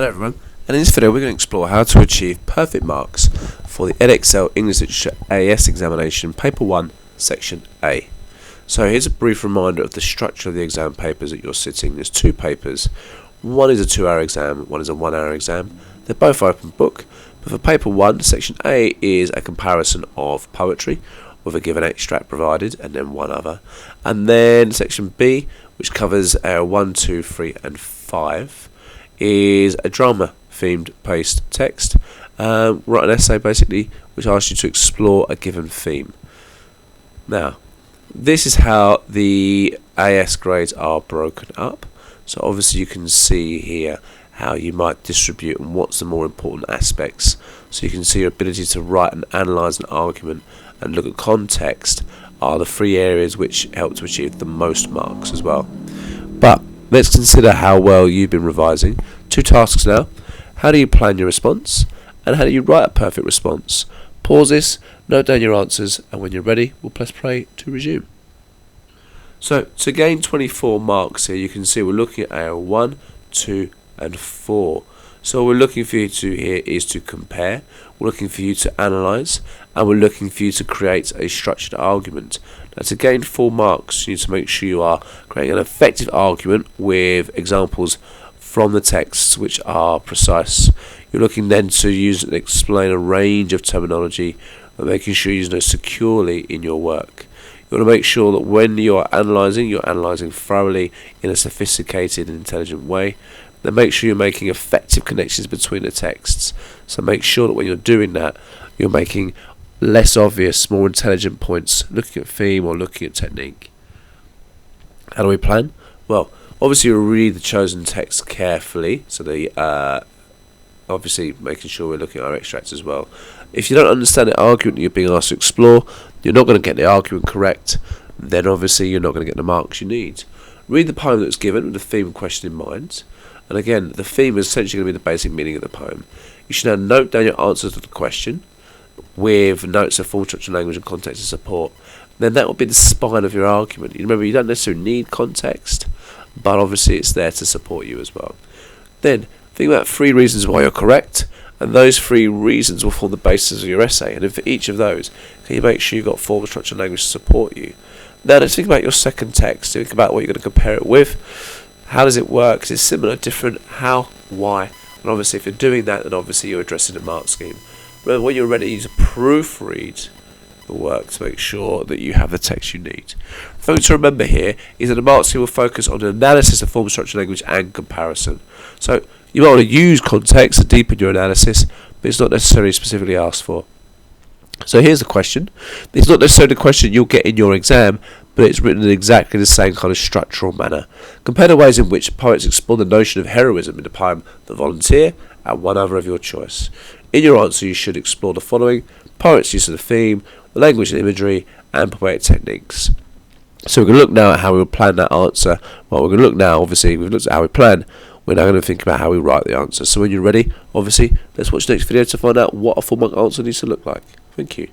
Hello everyone, and in this video we're going to explore how to achieve perfect marks for the EDEXCEL English Literature AS examination Paper 1 Section A. So here's a brief reminder of the structure of the exam papers that you're sitting. There's two papers. One is a 2-hour exam, one is a 1-hour exam. They're both open book, but for Paper 1 Section A is a comparison of poetry with a given extract provided and then one other. And then Section B, which covers 1, 2, 3 and 5, is a drama themed based text. Write an essay basically which asks you to explore a given theme. Now this is how the AS grades are broken up. So obviously you can see here how you might distribute and what's the more important aspects. So you can see your ability to write and analyse an argument and look at context are the three areas which help to achieve the most marks as well. But let's consider how well you've been revising. Two tasks now. How do you plan your response? And how do you write a perfect response? Pause this, note down your answers, and when you're ready, we'll press play to resume. So, to gain 24 marks here, you can see we're looking at AO1, 2, and 4. So what we're looking for you to do here is to compare, we're looking for you to analyse, and we're looking for you to create a structured argument. Now to gain 4 marks, you need to make sure you are creating an effective argument with examples from the texts which are precise. You're looking then to use and explain a range of terminology and making sure you're using it securely in your work. You want to make sure that when you're analysing thoroughly in a sophisticated and intelligent way. Then make sure you're making effective connections between the texts. So make sure that when you're doing that, you're making less obvious, more intelligent points, looking at theme or looking at technique. How do we plan? Well, obviously you'll read the chosen text carefully, so obviously making sure we're looking at our extracts as well. If you don't understand the argument that you're being asked to explore, you're not going to get the argument correct, then obviously you're not going to get the marks you need. Read the poem that's given with the theme and question in mind. And again, the theme is essentially going to be the basic meaning of the poem. You should now note down your answers to the question with notes of form, structure, language and context and support. Then that will be the spine of your argument. You remember, you don't necessarily need context, but obviously it's there to support you as well. Then think about 3 reasons why you're correct, and those 3 reasons will form the basis of your essay. And then for each of those, can you make sure you've got form, structure and language to support you. Now let's think about your second text. Think about what you're going to compare it with. How does it work? Is it similar, different? How? Why? And obviously if you're doing that, then obviously you're addressing the mark scheme. Remember, when you're ready to proofread the work to make sure that you have the text you need. The thing to remember here is that the mark scheme will focus on the analysis of form, structure, language and comparison. So you might want to use context to deepen your analysis, but it's not necessarily specifically asked for. So here's the question. It's not necessarily the question you'll get in your exam, but it's written in exactly the same kind of structural manner. Compare the ways in which poets explore the notion of heroism in the poem The Volunteer and one other of your choice. In your answer you should explore the following: poets' use of the theme, the language and imagery, and poetic techniques. So we're going to look now at how we will plan that answer. Well, we're going to look now, obviously we've looked at how we plan, we're now going to think about how we write the answer. So when you're ready, obviously, let's watch the next video to find out what a full mark answer needs to look like. Thank you.